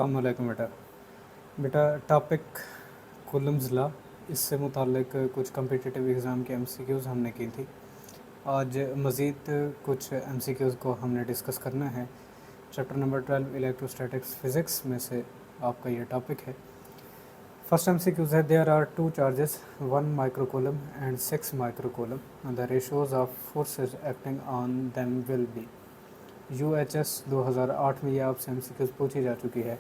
अस्सलाम वालेकुम बेटा टॉपिक कूलम्स लॉ, इससे मुताल्लिक कुछ कम्पिटिटिव एग्ज़ाम के एमसीक्यूज़ हमने की थी। आज मज़ीद कुछ एमसीक्यूज़ को हमने डिस्कस करना है। चैप्टर नंबर 12 इलेक्ट्रोस्टैटिक्स फ़िज़िक्स में से आपका ये टॉपिक है। फर्स्ट एमसीक्यूज़ है, there are two charges 1 microcoulomb and 6 microcoulomb, the ratios of forces acting on them will be. UHS 2008 में ये आपसे एमसीक्यूज़ पूछी जा चुकी है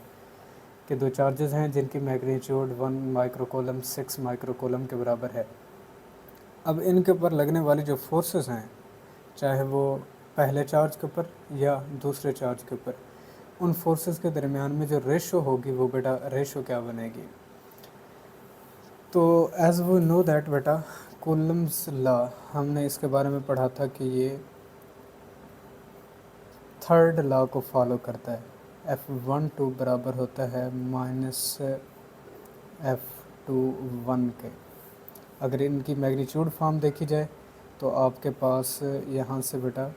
कि दो चार्जेस हैं जिनकी मैग्नीट्यूड 1 माइक्रोकूलम 6 माइक्रोकूलम के बराबर है। अब इनके ऊपर लगने वाली जो फोर्सेस हैं, चाहे वो पहले चार्ज के ऊपर या दूसरे चार्ज के ऊपर, उन फोर्सेस के दरमियान में जो रेशो होगी वो बेटा रेशो क्या बनेगी। तो एज़ वी नो दैट बेटा कूलम्स लॉ, हमने इसके बारे में पढ़ा था कि ये थर्ड लॉ को फॉलो करता है। F12 बराबर होता है -F21 के। अगर इनकी मैग्नीट्यूड फॉर्म देखी जाए तो आपके पास यहाँ से बेटा,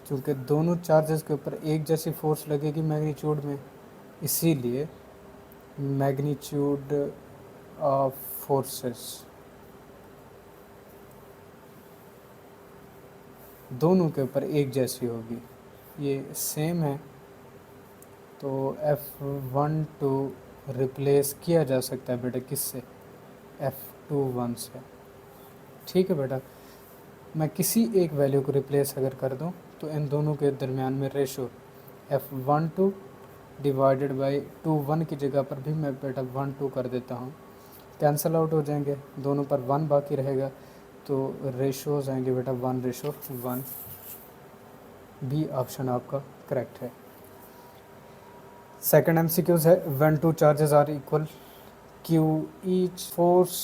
चूँकि दोनों चार्जेस के ऊपर एक जैसी फोर्स लगेगी मैग्नीट्यूड में, इसीलिए मैग्नीट्यूड ऑफ फोर्सेस दोनों के ऊपर एक जैसी होगी, ये सेम है। तो F12 रिप्लेस किया जा सकता है बेटा किससे, F21 से। ठीक है बेटा, मैं किसी एक वैल्यू को रिप्लेस अगर कर दूं तो इन दोनों के दरमियान में रेशो F12 डिवाइडेड बाई 21 की जगह पर भी मैं बेटा 12 कर देता हूं, कैंसिल आउट हो जाएंगे, दोनों पर 1 बाकी रहेगा, तो रेशोज़ आएंगे बेटा 1:1। बी ऑप्शन आपका करेक्ट है। सेकंड एमसीक्यूज़ है, when two charges are equal Q each force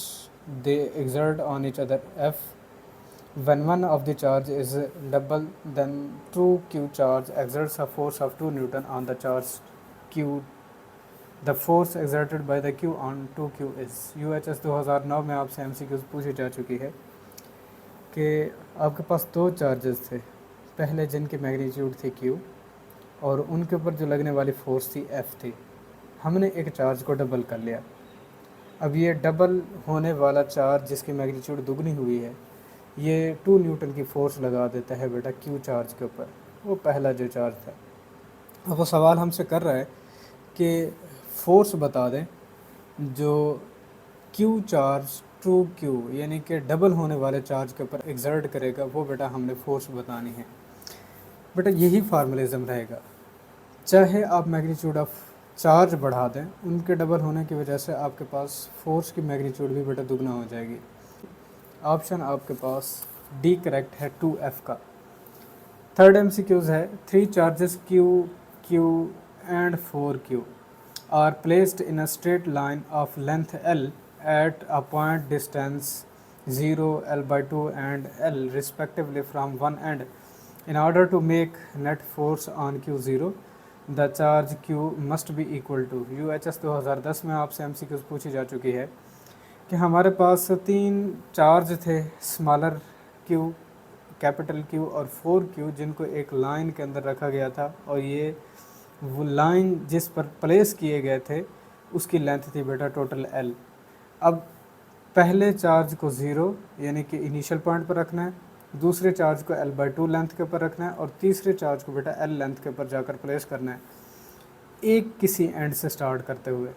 they exert on each other F, when one of the charge is double then 2Q charge exerts a force of 2 Newton on the charge Q. The force exerted by the Q on 2Q is। UHS 2009 में आपसे MCQs पूछी जा चुकी है कि आपके पास दो charges थे, पहले जिनकी मैग्नीट्यूड थी Q और उनके ऊपर जो लगने वाली फोर्स थी F थी। हमने एक चार्ज को डबल कर लिया। अब ये डबल होने वाला चार्ज जिसकी मैग्नीट्यूड दुगनी हुई है, ये 2 न्यूटन की फ़ोर्स लगा देता है बेटा Q चार्ज के ऊपर, वो पहला जो चार्ज था। अब वो सवाल हमसे कर रहा है कि फ़ोर्स बता दें जो Q चार्ज 2Q यानी कि डबल होने वाले चार्ज के ऊपर एक्सर्ट करेगा, वो बेटा हमने फ़ोर्स बतानी है। बेटा यही फार्मूलिज़म रहेगा, चाहे आप मैग्नीट्यूड ऑफ चार्ज बढ़ा दें, उनके डबल होने की वजह से आपके पास फोर्स की मैग्नीट्यूड भी बेटा दुगना हो जाएगी। ऑप्शन आपके पास डी करेक्ट है 2F का। थर्ड एमसीक्यूज़ है, 3 charges Q, Q and 4Q are placed in a straight line of length L at a point distance 0, L/2 and L respectively from one end. In order to make net force on Q0, the charge Q must be equal to। UHS 2010 में आपसे MCQs पूछी जा चुकी है कि हमारे पास 3 charge थे, smaller Q, capital Q और 4Q, जिनको एक लाइन के अंदर रखा गया था और ये वो लाइन जिस पर प्लेस किए गए थे उसकी लेंथ थी बेटा टोटल L। अब पहले चार्ज को 0 यानी कि इनिशियल पॉइंट पर रखना है, दूसरे चार्ज को L/2 लेंथ के ऊपर रखना है और तीसरे चार्ज को बेटा L लेंथ के ऊपर जाकर प्लेस करना है, एक किसी एंड से स्टार्ट करते हुए।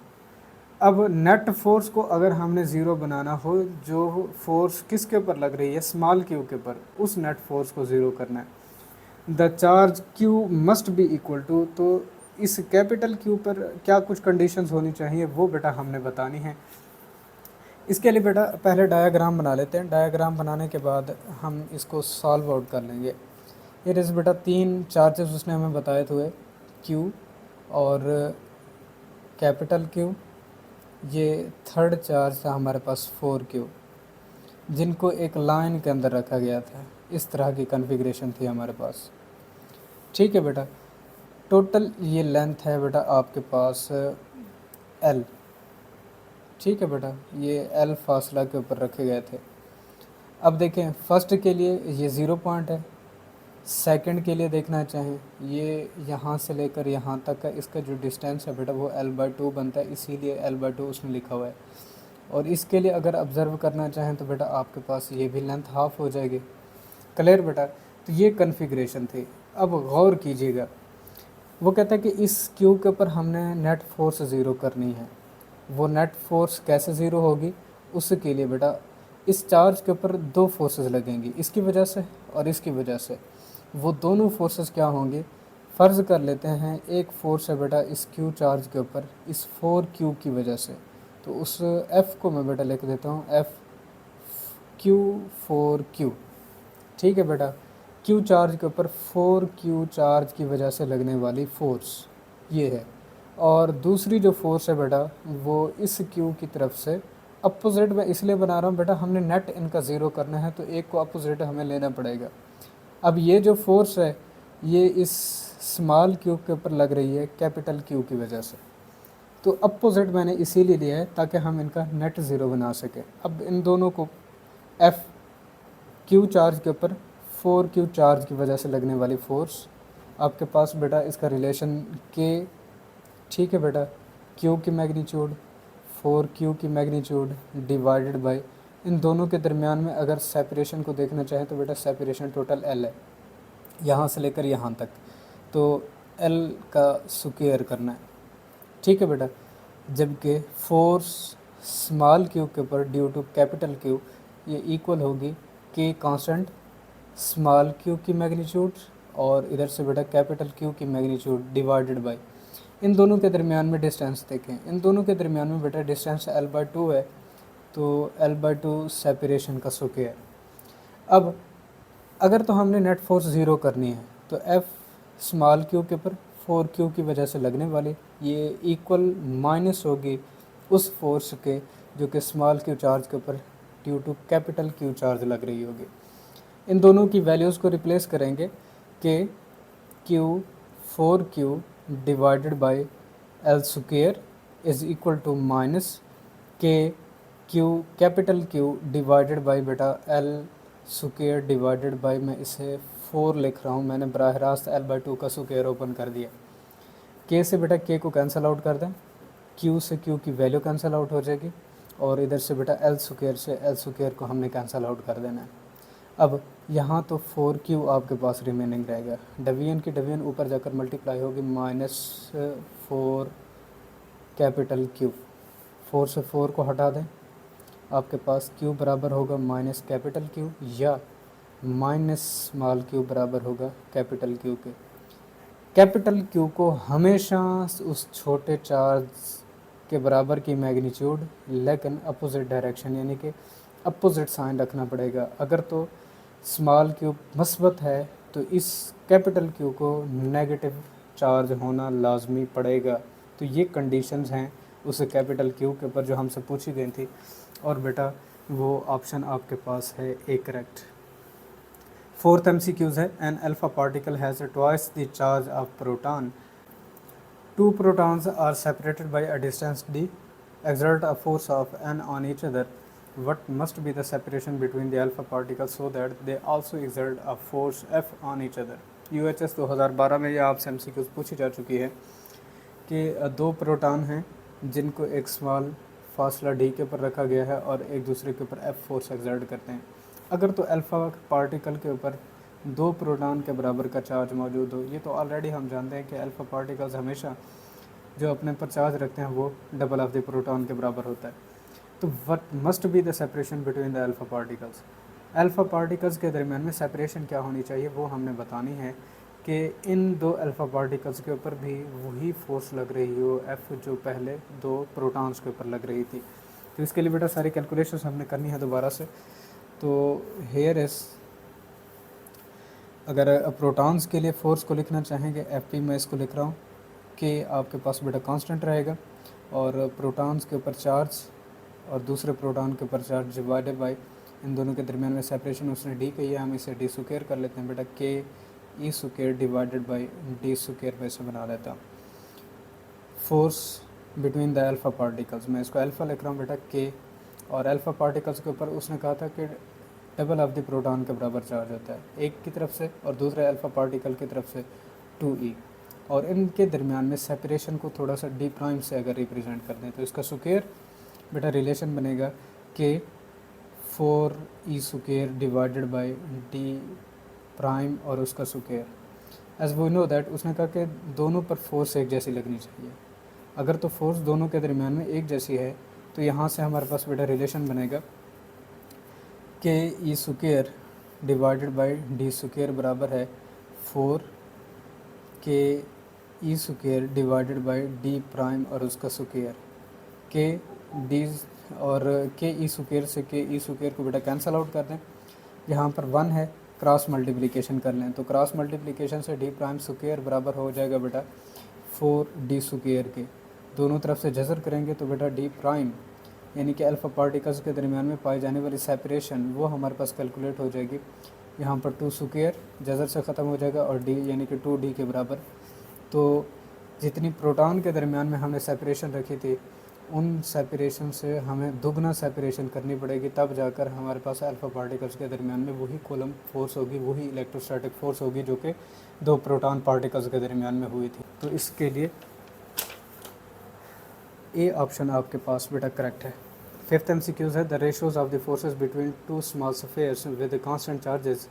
अब नेट फोर्स को अगर हमने 0 बनाना हो, जो फोर्स किसके ऊपर लग रही है, स्मॉल Q के ऊपर, उस नेट फोर्स को 0 करना है। The charge Q must be equal to, तो इस कैपिटल Q पर क्या कुछ कंडीशंस होनी चाहिए वो बेटा हमने बतानी है। इसके लिए बेटा पहले डायग्राम बना लेते हैं, डायग्राम बनाने के बाद हम इसको सॉल्व आउट कर लेंगे। ये जैसे बेटा 3 चार्जेस उसने हमें बताए थे, Q और कैपिटल Q, ये थर्ड चार्ज था हमारे पास 4Q, जिनको एक लाइन के अंदर रखा गया था। इस तरह की कॉन्फ़िगरेशन थी हमारे पास। ठीक है बेटा, टोटल ये लेंथ है बेटा आपके पास L। ठीक है बेटा, ये L फासला के ऊपर रखे गए थे। अब देखें, फर्स्ट के लिए ये 0 पॉइंट है, सेकंड के लिए देखना चाहें, ये यहाँ से लेकर यहाँ तक का इसका जो डिस्टेंस है बेटा वो L/2 बनता है, इसीलिए L/2 उसमें लिखा हुआ है। और इसके लिए अगर ऑब्ज़र्व करना चाहें तो बेटा आपके पास ये भी लेंथ हाफ हो जाएगी। क्लियर बेटा? तो ये कन्फिग्रेशन थी। अब गौर कीजिएगा, वो कहता है कि इस क्यू के ऊपर हमने नेट फोर्स ज़ीरो करनी है। वो नेट फोर्स कैसे ज़ीरो होगी? उसके लिए बेटा इस चार्ज के ऊपर दो फोर्सेस लगेंगी, इसकी वजह से और इसकी वजह से। वो दोनों फोर्सेस क्या होंगे? फ़र्ज़ कर लेते हैं एक फ़ोर्स है बेटा इस क्यू चार्ज के ऊपर इस 4Q की वजह से, तो उस F को मैं बेटा लिख देता हूँ F4Q। ठीक है बेटा, Q चार्ज के ऊपर 4Q चार्ज की वजह से लगने वाली फ़ोर्स ये है। और दूसरी जो फोर्स है बेटा वो इस Q की तरफ से अपोजिट में इसलिए बना रहा हूँ बेटा, हमने नेट इनका ज़ीरो करना है तो एक को अपोजिट हमें लेना पड़ेगा। अब ये जो फोर्स है ये इस स्मॉल क्यू के ऊपर लग रही है कैपिटल Q की वजह से, तो अपोजिट मैंने इसीलिए लिया है ताकि हम इनका नेट ज़ीरो बना सकें। अब इन दोनों को F Q चार्ज के ऊपर 4Q चार्ज की वजह से लगने वाली फ़ोर्स, आपके पास बेटा इसका रिलेशन K, ठीक है बेटा, Q की मैग्नीट्यूड 4Q की मैग्नीट्यूड डिवाइडेड बाय इन दोनों के दरमियान में अगर सेपरेशन को देखना चाहें तो बेटा सेपरेशन टोटल L है, यहाँ से लेकर यहाँ तक, तो L का स्क्वायर करना है। ठीक है बेटा, जबकि फोर्स स्मॉल Q के ऊपर ड्यू टू कैपिटल Q ये इक्वल होगी K कांस्टेंट स्मॉल Q की मैग्नीट्यूड और इधर से बेटा कैपिटल Q की मैग्नीट्यूड डिवाइडेड बाय इन दोनों के दरमियान में डिस्टेंस देखें, इन दोनों के दरमियान में बेटा डिस्टेंस L/2 है, तो L/2 सेपरेशन का स्क्वायर। अब अगर तो हमने नेट फोर्स ज़ीरो करनी है तो F स्मॉल Q के ऊपर 4Q की वजह से लगने वाली ये इक्वल माइनस होगी उस फोर्स के जो कि स्मॉल Q चार्ज के ऊपर due to capital Q charge लग रही होगी। इन दोनों की वैल्यूज़ को रिप्लेस करेंगे कि Q 4Q divided by L square is equal to minus K Q capital Q divided by बेटा L स्क्वायर डिवाइडेड बाय, मैं इसे 4 लिख रहा हूँ, मैंने बराह रास्त L/2 का स्क्वायर ओपन कर दिया। K से बेटा K को कैंसिल आउट कर दें, Q से Q की वैल्यू कैंसिल आउट हो जाएगी और इधर से बेटा L स्क्वायर से L स्क्वायर को हमने कैंसिल आउट कर देना है। अब यहाँ तो 4Q आपके पास रिमेनिंग रहेगा, डिवीजन की डिवीजन ऊपर जाकर मल्टीप्लाई होगी -4 कैपिटल Q, 4 से 4 को हटा दें, आपके पास Q बराबर होगा माइनस कैपिटल Q या माइनस स्मॉल Q बराबर होगा कैपिटल Q के। कैपिटल Q को हमेशा उस छोटे चार्ज के बराबर की मैग्नीट्यूड लेकिन अपोजिट डायरेक्शन यानी कि अपोजिट साइन रखना पड़ेगा। अगर तो स्मॉल Q मस्बत है तो इस कैपिटल Q को नेगेटिव चार्ज होना लाजमी पड़ेगा। तो ये कंडीशंस हैं उस कैपिटल Q के ऊपर जो हमसे पूछी गई थी और बेटा वो ऑप्शन आपके पास है ए करेक्ट। फोर्थ MCQs है an alpha particle has twice the charge of proton, two protons are separated by a distance d, exert a force of n on each other. What must be the separation between the alpha particles so that they also exert a force F on each other? UHS 2012 में ये आपसे MCQs पूछी जा चुकी है कि दो proton हैं जिनको एक स्मॉल फासला d के ऊपर रखा गया है और एक दूसरे के ऊपर F फोर्स एक्सर्ट करते हैं। अगर तो अल्फ़ा पार्टिकल के ऊपर दो प्रोटॉन के बराबर का चार्ज मौजूद हो, ये तो ऑलरेडी हम जानते हैं कि अल्फ़ा पार्टिकल्स हमेशा जो अपने पर चार्ज रखते हैं वो डबल ऑफ द प्रोटॉन के बराबर होता है। तो what must be the separation between the alpha particles? Alpha particles के दरमियान में सेपरेशन क्या होनी चाहिए वो हमने बतानी है कि इन दो अल्फ़ा पार्टिकल्स के ऊपर भी वही फोर्स लग रही हो F जो पहले दो प्रोटॉन्स के ऊपर लग रही थी। तो इसके लिए बेटा सारी कैलकुलेशंस हमने करनी है दोबारा से। तो हेयर इस अगर प्रोटॉन्स के लिए फ़ोर्स को लिखना चाहेंगे Fp मैं इसको लिख रहा हूँ कि आपके पास बेटा कांस्टेंट रहेगा और प्रोटॉन्स के ऊपर चार्ज और दूसरे प्रोटॉन के ऊपर चार्ज डिवाइडेड बाय इन दोनों के दरमियान में सेपरेशन उसने d कही है, हम इसे d स्क्वायर कर लेते हैं बेटा, k e square divided bye d square वैसे बना लेता हूँ। Force between the alpha particles, मैं इसको अल्फ़ा लिख रहा हूँ बेटा k, और अल्फ़ा पार्टिकल्स के ऊपर उसने कहा था कि डबल ऑफ द प्रोटॉन के बराबर चार्ज होता है, एक की तरफ से और दूसरे अल्फ़ा पार्टिकल की तरफ से 2e। और इनके दरमियान में सेपरेशन को थोड़ा सा डी प्राइम से अगर रिप्रेजेंट कर दें तो इसका स्क्वायर बेटा रिलेशन बनेगा कि 4e square divided by D prime और उसका square. As we know that उसने कहा कि दोनों पर फोर्स एक जैसी लगनी चाहिए। अगर तो फोर्स दोनों के दरमियान में एक जैसी है तो यहाँ से हमारे पास बेटा रिलेशन बनेगा K E square divided by D square बराबर है 4 K E square divided by D prime और उसका स्क्वायर। के डी और के ई स्क्वायर से के ई स्क्वायर को बेटा कैंसल आउट कर दें, यहाँ पर 1 है, क्रॉस मल्टीप्लिकेशन कर लें तो क्रॉस मल्टीप्लिकेशन से डी प्राइम स्क्वायर बराबर हो जाएगा बेटा 4d स्क्वायर के। दोनों तरफ से जज़र करेंगे तो बेटा डी प्राइम यानी कि अल्फ़ा पार्टिकल्स के दरमियान में पाई जाने वाली सेपरेशन वो हमारे पास कैलकुलेट हो जाएगी। यहाँ पर 2 स्क्वायर जज़र से ख़त्म हो जाएगा और डी यानी कि 2d के बराबर। तो जितनी प्रोटॉन के दरमियान में हमने सेपरेशन रखी थी उन सेपरेशन से हमें दुगना सेपरेशन करनी पड़ेगी, तब जाकर हमारे पास अल्फ़ा पार्टिकल्स के दरमियान में वही कूलम फोर्स होगी, वही इलेक्ट्रोस्टैटिक फोर्स होगी जो कि दो प्रोटॉन पार्टिकल्स के दरमियान में हुई थी। तो इसके लिए ए ऑप्शन आपके पास बेटा करेक्ट है। फिफ्थ MCQs है the ratios of the forces between two small spheres with constant charges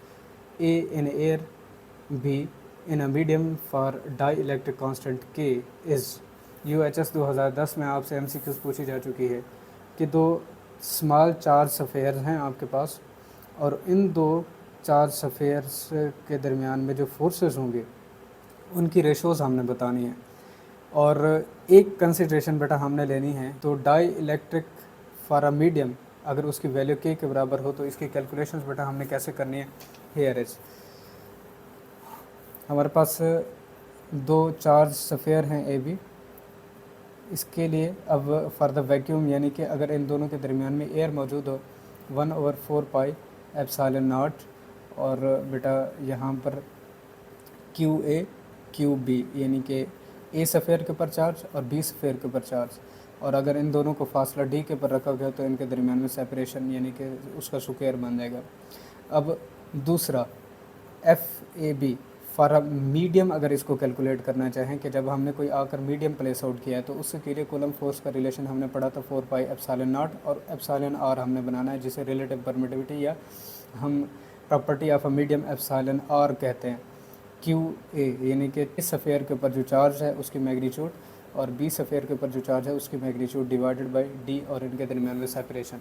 A in air B in a medium for dielectric constant K is. UHS 2010 में आपसे MCQs पूछी जा चुकी है कि दो स्मॉल चार्ज सफ़ेयर्स हैं आपके पास और इन दो चार्ज सफ़ेयर्स के दरमियान में जो फोर्सेस होंगे उनकी रेशोज़ हमने बतानी है। और एक कंसिड्रेशन बेटा हमने लेनी है, तो dielectric for a medium अगर उसकी वैल्यू के बराबर हो तो इसकी कैलकुलेशंस बेटा हमने कैसे करनी है। हियर इज हमारे पास दो चार्ज सफ़ेयर हैं ए बी, इसके लिए अब फॉर द वैक्यूम यानी कि अगर इन दोनों के दरमियान में एयर मौजूद हो 1/4 पाई एप्सिलॉन नॉट और बेटा यहाँ पर QA QB यानी कि ए सफ़ेयर के ऊपर चार्ज और बी सफ़ेयर के ऊपर चार्ज, और अगर इन दोनों को फासला डी के ऊपर रखा गया तो इनके दरमियान में सेपरेशन यानी कि उसका स्क्वायर बन जाएगा। अब दूसरा FAB फॉर अ मीडियम अगर इसको कैलकुलेट करना चाहें कि जब हमने कोई आकर मीडियम प्लेस आउट किया है तो उसके लिए कूलम फोर्स का रिलेशन हमने पढ़ा था 4 पाई एप्सिलॉन नॉट और एप्सिलॉन आर हमने बनाना है जिसे रिलेटिव परमिटिविटी या हम property of a medium epsilon R कहते हैं। QA यानी कि इस सफ़ेयर के ऊपर जो चार्ज है उसकी मैग्नीट्यूड और बी सफ़ेयर के ऊपर जो चार्ज है उसकी मैग्नीट्यूड डिवाइडेड बाय डी और इनके दरमियान में separation.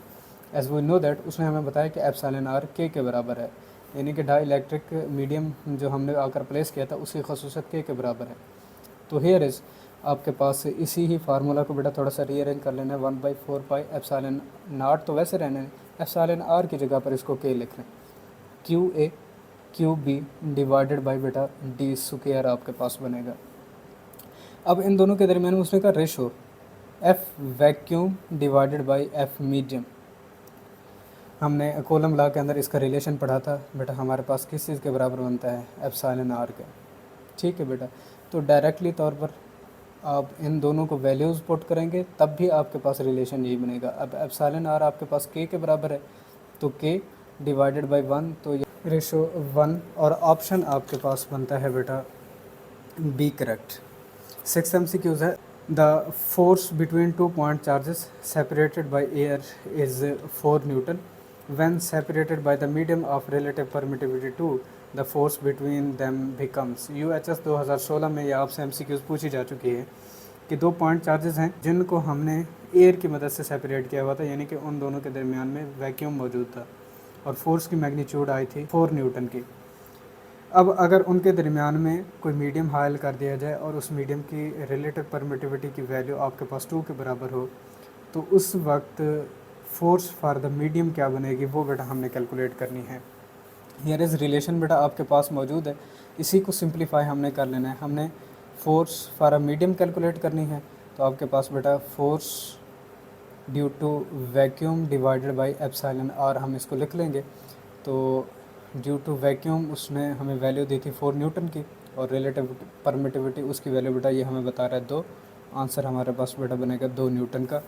As we know that उसने हमें बताया कि एप्सिलॉन आर के बराबर है यानी कि डाई इलेक्ट्रिक मीडियम जो हमने आकर प्लेस किया था उसकी खसूसियत के बराबर है। तो हेयर इज़ आपके पास इसी ही फार्मूला को बेटा थोड़ा सा रीअरेंज कर लेना है 1/4 पाई एप्सिलॉन नॉट तो वैसे रहने एप्सिलॉन आर की जगह पर इसको के लिख लें QA QB डिवाइडेड बाई बेटा डी स्क्वायर आपके पास बनेगा। अब इन दोनों के दरमियान में उसने का ratio F vacuum divided by F medium, हमने कॉलम लॉ के अंदर इसका रिलेशन पढ़ा था बेटा, हमारे पास किस चीज़ के बराबर बनता है एप्सिलॉन आर के। ठीक है बेटा, तो डायरेक्टली तौर पर आप इन दोनों को वैल्यूज़ पुट करेंगे तब भी आपके पास रिलेशन यही बनेगा। अब एप्सिलॉन आर आपके पास के बराबर है तो के डिवाइडेड बाई 1 तो रेशो 1 और ऑप्शन आपके पास बनता है बेटा बी करेक्ट। 6th MCQs है the force between 2 point charges separated by air is 4 Newton when separated by the medium of relative permittivity 2 the force between them becomes। UHS 2016 में ये आपसे MCQs पूछी जा चुकी है कि दो पॉइंट चार्जेस हैं जिनको हमने एयर की मदद से सेपरेट किया हुआ था यानी कि उन दोनों के दरमियान में वैक्यूम मौजूद था और फोर्स की मैग्नीट्यूड आई थी 4 न्यूटन की। अब अगर उनके दरमियान में कोई मीडियम हायल कर दिया जाए और उस मीडियम की रिलेटिव परमिटिविटी की वैल्यू आपके पास 2 के बराबर हो तो उस वक्त फोर्स फॉर द मीडियम क्या बनेगी वो बेटा हमने कैलकुलेट करनी है। हियर इज़ रिलेशन बेटा आपके पास मौजूद है, इसी को सिंप्लीफाई हमने कर लेना है। हमने force for a medium calculate करनी है तो आपके पास बेटा force due to vacuum divided by epsilon R हम इसको लिख लेंगे। तो ड्यू टू वैक्यूम उसने हमें वैल्यू दी थी 4 न्यूटन की और रिलेटिव परमिटिविटी उसकी वैल्यू बेटा ये हमें बता रहा है 2। आंसर हमारे पास बेटा बनेगा 2 न्यूटन का।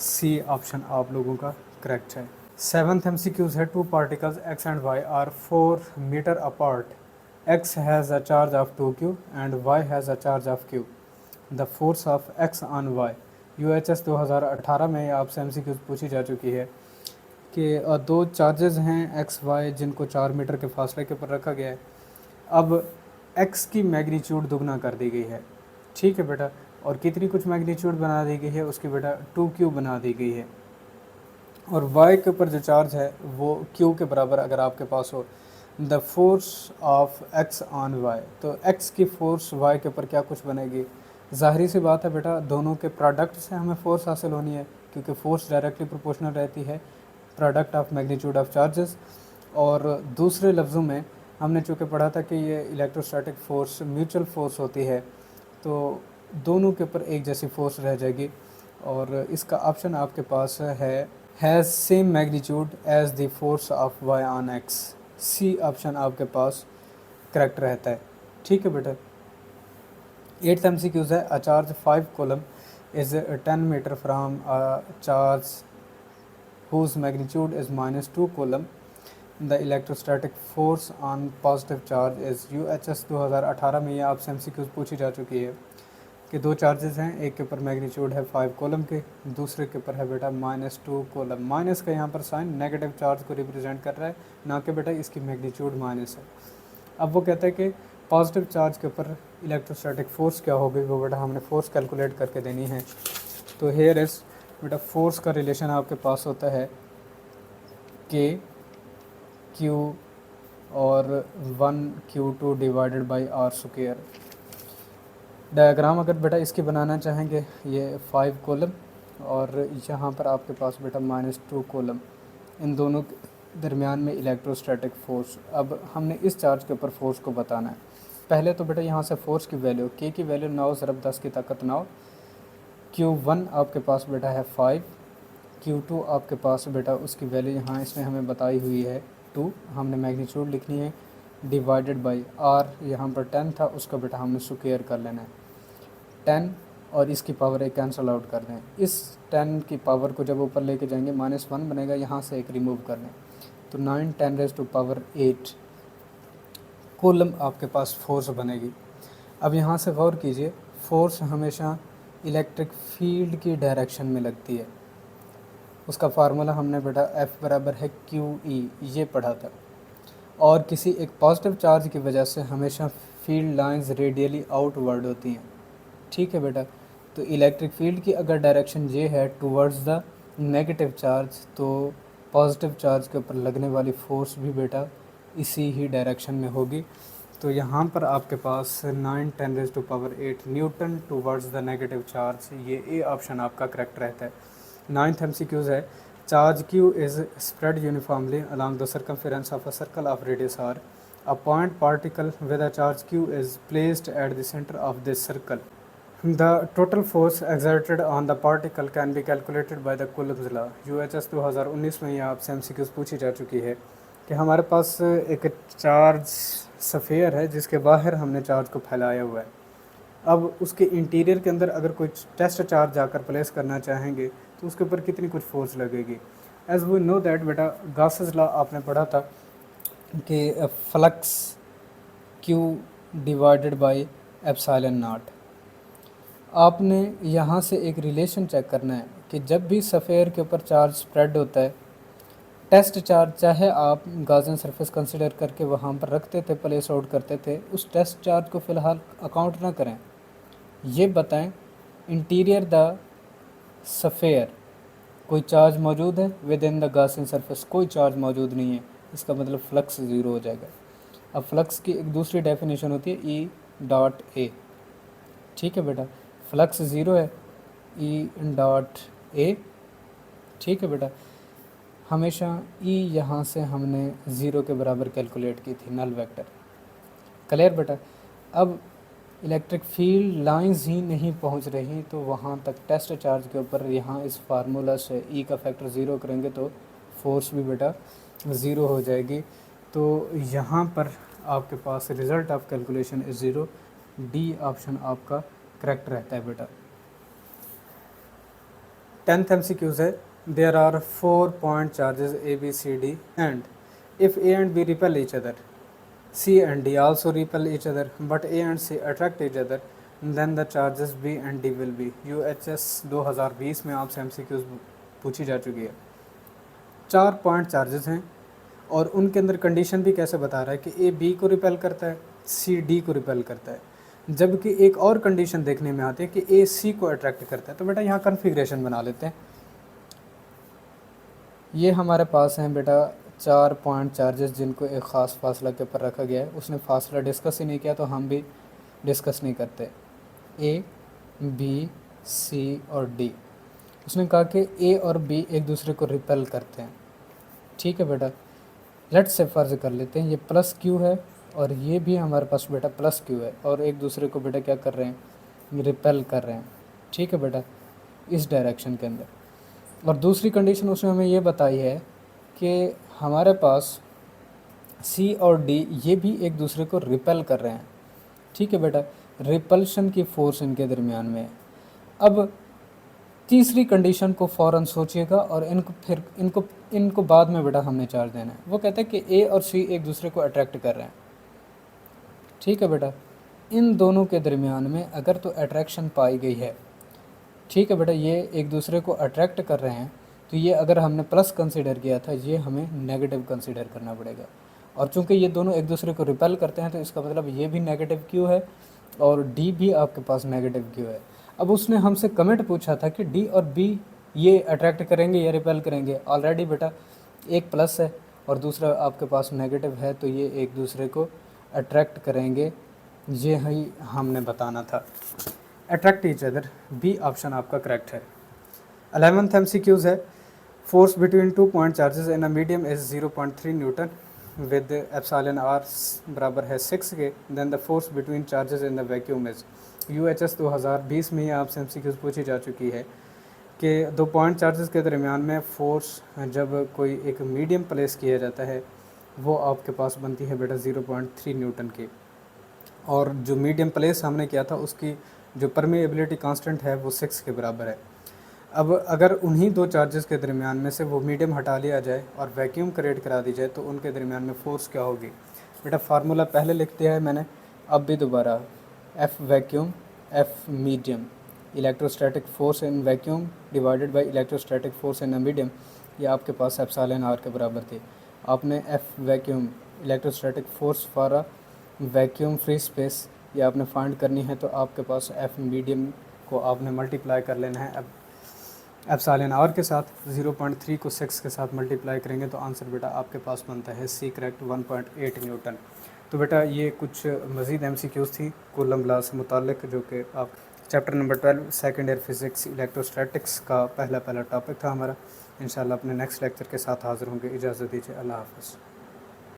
सी ऑप्शन आप लोगों का करेक्ट है। सेवन्थ MCQs है, two particles x and y are 4 metre apart, x has a charge of 2q and y has a charge of q, the force of x on y। UHS 2018 में आपसे MCQs पूछी जा चुकी है कि दो charges हैं x y जिनको 4 मीटर के फासले के ऊपर रखा गया है। अब x की मैग्नीट्यूड दुगना कर दी गई है, ठीक है बेटा, और कितनी कुछ मैग्नीट्यूड बना दी गई है उसकी बेटा 2q बना दी गई है, और y के ऊपर जो चार्ज है वो q के बराबर अगर आपके पास हो, the force of x on y, तो x की फोर्स y के ऊपर क्या कुछ बनेगी। ज़ाहिरी सी बात है बेटा, दोनों के प्रोडक्ट से हमें फोर्स हासिल होनी है, क्योंकि फोर्स डायरेक्टली प्रोपोर्शनल रहती है product of magnitude of charges. और दूसरे लफ्ज़ों में हमने चूँकि पढ़ा था कि ये इलेक्ट्रोस्टैटिक फ़ोर्स म्यूचुअल फ़ोर्स होती है, तो दोनों के ऊपर एक जैसी फ़ोर्स रह जाएगी। और इसका ऑप्शन आपके पास है has same magnitude as the force of y on x। C option आपके पास करेक्ट रहता है, ठीक है बेटा। 8th MCQs है, a charge 5 coulomb is 10 metre from a charge whose magnitude is -2 coulomb, the electrostatic force on positive charge is UHS 2018 में ये आपसे MCQs पूछी जा चुकी है कि दो चार्जेस हैं, एक के ऊपर मैग्नीट्यूड है 5 कूलम के, दूसरे के ऊपर है बेटा -2 कूलम। माइनस का यहाँ पर साइन नेगेटिव चार्ज को रिप्रेजेंट कर रहा है, ना कि बेटा इसकी मैग्नीट्यूड माइनस है। अब वो कहता है कि पॉजिटिव चार्ज के ऊपर इलेक्ट्रोस्टैटिक फोर्स क्या होगी, वो बेटा हमने फोर्स कैलकुलेट करके देनी है। तो हेयर इज़ बेटा फोर्स का रिलेशन आपके पास होता है के क्यू और 1q2 divided by R square. Diagram अगर बेटा इसकी बनाना चाहेंगे, ये 5 कॉलम और यहाँ पर आपके पास बेटा -2 कॉलम, इन दोनों के दरमियान में इलेक्ट्रोस्टैटिक फोर्स। अब हमने इस चार्ज के ऊपर फोर्स को बताना है। पहले तो बेटा यहाँ से फोर्स की वैल्यू, के की वैल्यू 9 ज़रब 10 की ताकत 9, Q1 आपके पास बेटा है 5, Q2 आपके पास बेटा उसकी वैल्यू यहाँ इसने हमें बताई हुई है 2, हमने मैग्नीट्यूड लिखनी है, डिवाइडेड बाई आर यहाँ पर 10 था, उसका बेटा हमने स्क्वायर कर लेना है। 10 और इसकी पावर एक कैंसिल आउट कर दें, इस 10 की पावर को जब ऊपर लेके जाएंगे -1 बनेगा, यहाँ से एक रिमूव कर लें, तो 9 10⁻⁸ कूलम आपके पास फोर्स बनेगी। अब यहाँ से गौर कीजिए, फोर्स हमेशा इलेक्ट्रिक फील्ड की डायरेक्शन में लगती है। उसका फार्मूला हमने बेटा F बराबर है QE ये पढ़ा था। और किसी एक पॉजिटिव चार्ज की वजह से हमेशा फील्ड लाइंस रेडियली आउटवर्ड होती हैं, ठीक है बेटा। तो इलेक्ट्रिक फील्ड की अगर डायरेक्शन ये है टूवर्ड्स द नेगेटिव चार्ज, तो पॉजिटिव चार्ज के ऊपर लगने वाली फोर्स भी बेटा इसी ही डायरेक्शन में होगी। तो यहाँ पर आपके पास 9 10⁸ Newton towards the negative charge, ये ए ऑप्शन आपका करेक्ट रहता है। 9th MCQs है, charge Q is spread uniformly along the circumference of a circle of radius r, a point particle with a charge Q is placed at the center of this circle. The total force exerted on the particle can be calculated by the Coulomb's law। UHS 2019 में ये आपसे MCQs पूछी जा चुकी है कि हमारे पास एक चार्ज सफ़ेयर है जिसके बाहर हमने चार्ज को फैलाया हुआ है। अब उसके इंटीरियर के अंदर अगर कोई टेस्ट चार्ज जाकर प्लेस करना चाहेंगे तो उसके ऊपर कितनी कुछ फोर्स लगेगी। एज वी नो दैट बेटा, गॉसेस लॉ आपने पढ़ा था कि flux Q divided by epsilon not. आपने यहाँ से एक रिलेशन चेक करना है कि जब भी सफ़ेयर के ऊपर चार्ज स्प्रेड होता है, टेस्ट चार्ज चाहे आप गॉसियन सरफेस कंसिडर करके वहाँ पर रखते थे, प्लेस आउट करते थे, उस टेस्ट चार्ज को फ़िलहाल अकाउंट ना करें। ये बताएं इंटीरियर द सफ़ेयर कोई चार्ज मौजूद है, with in the Gaussian surface कोई चार्ज मौजूद नहीं है, इसका मतलब फ्लक्स ज़ीरो हो जाएगा। अब फ्लक्स की एक दूसरी डेफिनेशन होती है E.A, ठीक है बेटा, फ्लक्स ज़ीरो है E.A, ठीक है बेटा। हमेशा E यहाँ से हमने ज़ीरो के बराबर कैलकुलेट की थी, नल वेक्टर, क्लियर बेटा। अब इलेक्ट्रिक फील्ड लाइंस ही नहीं पहुंच रही, तो वहाँ तक टेस्ट चार्ज के ऊपर यहाँ इस फार्मूला से E का फैक्टर ज़ीरो करेंगे तो फोर्स भी बेटा ज़ीरो हो जाएगी। तो यहाँ पर आपके पास result of calculation is zero, D option आपका करेक्ट रहता है बेटा। 10th MCQs है, There are 4-point charges A, B, C, D, and if A and B repel each other, C and D also repel each other, but A and C attract each other, then the charges B and D will be. UHS 2020 में आपसे MCQs पूछी जा चुकी है। 4 point charges हैं और उनके अंदर कंडीशन भी कैसे बता रहा है कि A B को रिपेल करता है, C D को रिपेल करता है, जबकि एक और कंडीशन देखने में आती है कि A C को अट्रैक्ट करता है। तो बेटा यहाँ कन्फिग्रेशन बना लेते हैं। ये हमारे पास हैं बेटा 4 पॉइंट चार्जेस जिनको एक ख़ास फासला के ऊपर रखा गया है। उसने फासला डिस्कस ही नहीं किया तो हम भी डिस्कस नहीं करते। A, B, C और D। उसने कहा कि A और B एक दूसरे को रिपेल करते हैं। ठीक है बेटा, लेट्स से फ़र्ज़ कर लेते हैं ये प्लस Q है और ये भी हमारे पास बेटा प्लस Q है और एक दूसरे को बेटा क्या कर रहे हैं, रिपेल कर रहे हैं। ठीक है बेटा, इस डायरेक्शन के अंदर। और दूसरी कंडीशन उसने हमें ये बताई है कि हमारे पास C और D ये भी एक दूसरे को रिपेल कर रहे हैं। ठीक है बेटा, रिपल्शन की फोर्स इनके दरमियान में है। अब तीसरी कंडीशन को फ़ौरन सोचिएगा और इनको बाद में बेटा हमने चार्ज देना है। वो कहता है कि A और C एक दूसरे को अट्रैक्ट कर रहे हैं। ठीक है बेटा, इन दोनों के दरमियान में अगर तो अट्रैक्शन पाई गई है, ठीक है बेटा, ये एक दूसरे को अट्रैक्ट कर रहे हैं, तो ये अगर हमने प्लस कंसीडर किया था ये हमें नेगेटिव कंसीडर करना पड़ेगा। और चूंकि ये दोनों एक दूसरे को रिपेल करते हैं तो इसका मतलब ये भी नेगेटिव क्यू है और डी भी आपके पास नेगेटिव क्यू है। अब उसने हमसे कमेंट पूछा था कि डी और बी ये अट्रैक्ट करेंगे या रिपेल करेंगे। ऑलरेडी बेटा एक प्लस है और दूसरा आपके पास नेगेटिव है, तो ये एक दूसरे को अट्रैक्ट करेंगे, ये ही हमने बताना था। Attract each other, B option आपका करेक्ट है। 11th MCQs है, force between 2 point charges in a medium is 0.3 newton with epsilon R बराबर है 6 K, then the force between charges in the vacuum is. UHS 2020 में ही आपसे MCQs पूछी जा चुकी है कि 2 पॉइंट चार्जेस के दरमियान में फ़ोर्स जब कोई एक मीडियम प्लेस किया जाता है वो आपके पास बनती है बेटा 0.3 न्यूटन की, और जो मीडियम प्लेस हमने किया था उसकी जो परमेबिलिटी कांस्टेंट है वो 6 के बराबर है। अब अगर उन्हीं दो चार्जेस के दरमियान में से वो मीडियम हटा लिया जाए और वैक्यूम क्रिएट करा दी जाए तो उनके दरमियान में फ़ोर्स क्या होगी। बेटा फार्मूला पहले लिख दिया है मैंने, अब भी दोबारा, F vacuum F medium, electrostatic force in vacuum divided by electrostatic force in a medium, ये आपके पास एप्सिलॉन आर के बराबर थी। आपने F vacuum electrostatic force for a vacuum free space ये आपने फाइंड करनी है, तो आपके पास F मीडियम को आपने मल्टीप्लाई कर लेना है अब एप्सिलॉन आर के साथ। 0.3 को 6 के साथ मल्टीप्लाई करेंगे तो आंसर बेटा आपके पास बनता है C करेक्ट 1.8 न्यूटन। तो बेटा ये कुछ मज़ीद MCQs थी कूलम लॉ से मुतालिक, जो कि आप chapter number 12 second year physics electrostatics का पहला टॉपिक था हमारा। इंशाल्लाह अपने नेक्स्ट लेक्चर के साथ हाज़िर होंगे। इजाज़त दीजिए, अल्लाह हाफ़िज़।